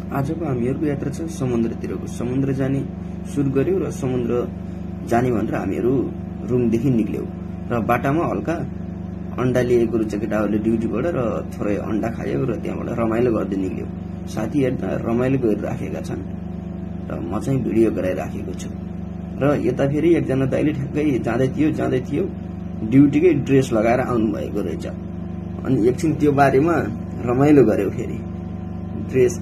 आजको हामीहरूको यात्रा छ समुद्रतिरको। समुद्र जाने सुरु गर्यौं र समुद्र जाने भनेर हामीहरू रुमदेखि निक्ल्यौं र बाटामा हल्का अन्डा लिएको रहेछ केटाहरूले ड्युटीबाट र थोरै अन्डा खायौं र त्यहाँबाट रमाइलो गर्दै निक्ल्यौं। साथी हेर्दा रमाइलो गरिराखेका छन् र म चाहिँ भिडियो गराइराखेको छु र यता फेरि एकजना दाइले ठ्याक्कै जाँदै थियो ड्युटीकै ड्रेस लगाएर आउनु भएको रहेछ। अनि एकछिन त्यो बारेमा रमाइलो गर्यो फेरि ड्रेस।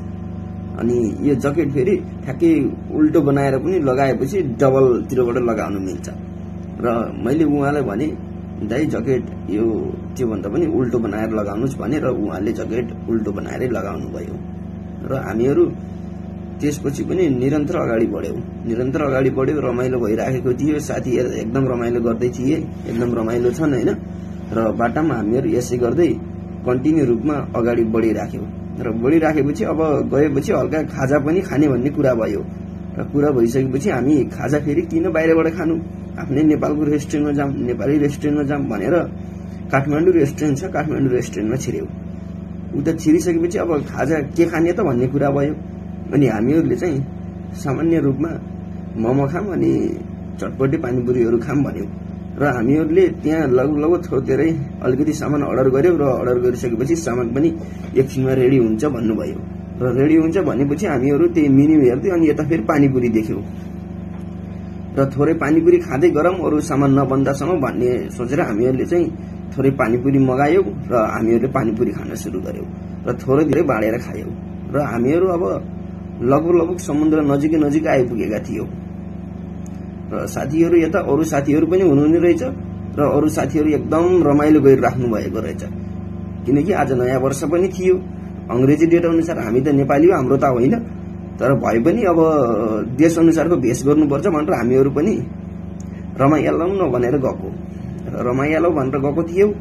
अनि यो जकेट फेरि ठ्याक्कै उल्टो बनाएर पनि लगाएपछि डबलतिरबाट लगाउनु मिल्छ र मैले उहाँलाई भने दाइ जकेट यो त्योभन्दा पनि उल्टो बनाएर लगाउनुस् भने र उहाँले जकेट उल्टो बनाएरै लगाउनु भयो र हामीहरू त्यसपछि पनि निरन्तर अगाडि बढ्यौं रमाइलो भइराखेको थियो। साथीहरू एकदम रमाइलो गर्दै थिए, एकदम रमाइलो छन् हैन र बाटामा हामीहरू यसै गर्दै कन्टिन्यू रूपमा अगाडि बढिराख्यौं र बढिराखेपछि अब गएपछि हल्का खाजा पनि खाने भन्ने कुरा भयो र कुरा भइसकेपछि हामी खाजा फेरि किन बाहिरबाट खानु, आफ्नै नेपालको रेस्टुरेन्टमा जाऊँ, नेपाली रेस्टुरेन्टमा जाऊँ भनेर काठमाडौँ रेस्टुरेन्ट छ, काठमाडौँ रेस्टुरेन्टमा छिर्यौं। उता छिरिसकेपछि अब खाजा के खाने त भन्ने कुरा भयो। अनि हामीहरूले चाहिँ सामान्य रूपमा मोमो खाम अनि चटपटे पानीपुरीहरू खाम भन्यौं र हामीहरूले त्यहाँ लगभग थोरै अलिकति सामान अर्डर गर्यौं र अर्डर गरिसकेपछि सामान पनि एकछिनमा रेडी हुन्छ भन्नुभयो र रेडी हुन्छ भनेपछि हामीहरू त्यही मेन्यु हेर्दै अनि यता फेरि पानीपुरी देख्यौं र थोरै पानीपुरी खाँदै गरौँ अरू सामान नबन्दासम्म भन्ने सोचेर हामीहरूले चाहिँ थोरै पानीपुरी मगायौं र हामीहरूले पानीपुरी खान सुरु गर्यौं र थोरै धेरै बाँडेर खायौं र हामीहरू अब लगभग समुद्र नजिकै आइपुगेका थियौं र साथीहरू यता अरू साथीहरू पनि हुनुहुने रहेछ र अरू साथीहरू एकदम रमाइलो गरिराख्नु भएको रहेछ किनकि आज नयाँ वर्ष पनि थियो। अंग्रेजी डेट अनुसार हामी त नेपाली हो, हाम्रो त होइन, तर भए पनि अब देश अनुसारको भेष गर्नुपर्छ भनेर हामीहरू पनि रमाइलो न भनेर गएको र रमाइलो भनेर गएको थियौं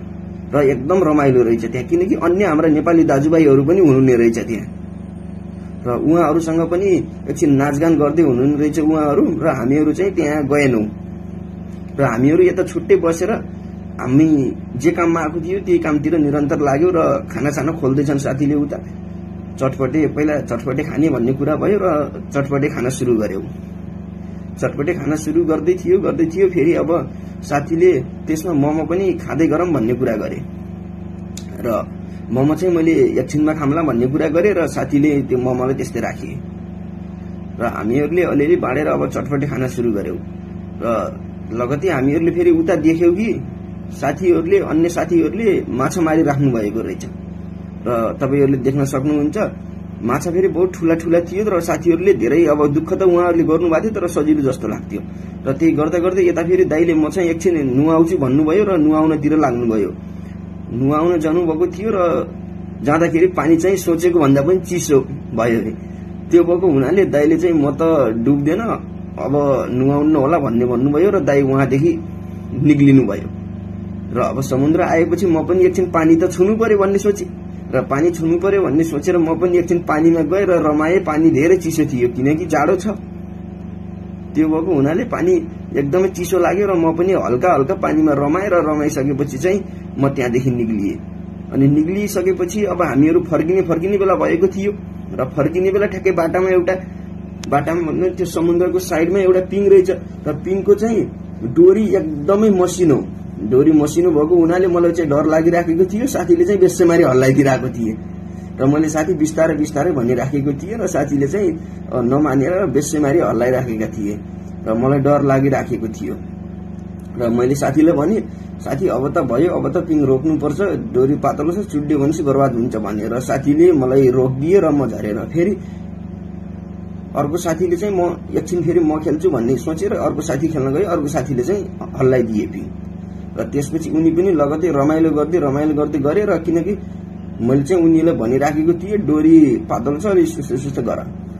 र एकदम रमाइलो रहेछ त्यहाँ किनकि अन्य हाम्रा नेपाली दाजुभाइहरू पनि हुनुहुने रहेछ त्यहाँ र उहाँहरूसँग पनि एकछिन नाचगान गर्दै हुनुहुने रहेछ उहाँहरू र हामीहरू चाहिँ त्यहाँ गएनौं र हामीहरू यता छुट्टै बसेर हामी जे काममा आएको थियो त्यही कामतिर निरन्तर लाग्यो र खाना खोल्दैछन् साथीले उता पहिला चटपटे खाने भन्ने कुरा भयो र चटपटे खाना सुरु गर्यौं। चटपटे खाना सुरु गर्दै थियो फेरि अब साथीले त्यसमा मोमो पनि खाँदै गरौँ भन्ने कुरा गरे र मोमो चाहिँ मैले एकछिनमा खाम्ला भन्ने कुरा गरे र साथीले त्यो मोमोलाई त्यस्तै राखे र हामीहरूले अलिअलि बाँडेर अब चटपटे खाना सुरु गर्यौं र लगतै हामीहरूले फेरि उता देख्यौं कि अन्य साथीहरूले माछा मारिराख्नु भएको रहेछ र तपाईहरुले देख्न सक्नुहुन्छ माछा फेरि बहुत ठूला थियो र साथीहरूले धेरै अब दुःख त उहाँहरूले गर्नुभएको थियो तर सजिलो जस्तो लाग्थ्यो र त्यही गर्दै यता फेरि दाइले म चाहिँ एकछिन नुहाउँछु भन्नुभयो र नुहाउनतिर लाग्नुभयो। नुहाउन जानुभएको थियो र जाँदाखेरि पानी चाहिँ सोचेको भन्दा पनि चिसो भयो रे। त्यो भएको हुनाले दाइले चाहिँ म त डुब्दैन अब नुहाउनु होला भन्ने भन्नुभयो र दाइ उहाँदेखि निक्लिनु भयो र अब समुद्र आएपछि म पनि एकछिन पानी त छुनु पर्यो भन्ने सोचे र पानी छुनु पर्यो भन्ने सोचेर म पनि एकछिन पानीमा गए र रमाए। पानी धेरै चिसो थियो किनकि जाडो छ, त्यो भएको हुनाले पानी एकदमै चिसो लाग्यो र म पनि हल्का पानीमा रमाए र रमाइसकेपछि चाहिँ म त्यहाँदेखि निक्लिए। अनि निक्लिसकेपछि अब हामीहरू फर्किने बेला भएको थियो र फर्किने बेला ठ्याक्कै बाटामा त्यो समुद्रको साइडमा एउटा पिङ रहेछ र पिङको चाहिँ डोरी एकदमै मसिनो भएको हुनाले मलाई चाहिँ डर लागिराखेको थियो। साथीले चाहिँ बेस्सैमारी हल्लाइदिरहेको थिए र मैले साथी बिस्तारै भनिराखेको थिएँ र साथीले चाहिँ नमानेर बेस्सैमारी हल्लाइराखेका थिए र मलाई डर लागिराखेको थियो र मैले साथीलाई भने साथी अब त भयो, अब त पिङ रोक्नुपर्छ, डोरी पातलो छ, चुड्यो भने बर्बाद हुन्छ भनेर साथीले मलाई रोकिदिए र म झरेर फेरि अर्को साथीले चाहिँ म एकछिन फेरि म खेल्छु भन्ने सोचेर अर्को साथी खेल्न गयो। अर्को साथीले चाहिँ हल्लाइदिए पिङ र त्यसपछि उनी पनि लगतै रमाइलो गर्दै गरे र किनकि मैले चाहिँ उनीलाई भनिराखेको थिएँ डोरी पातलो छ र सुस्त गर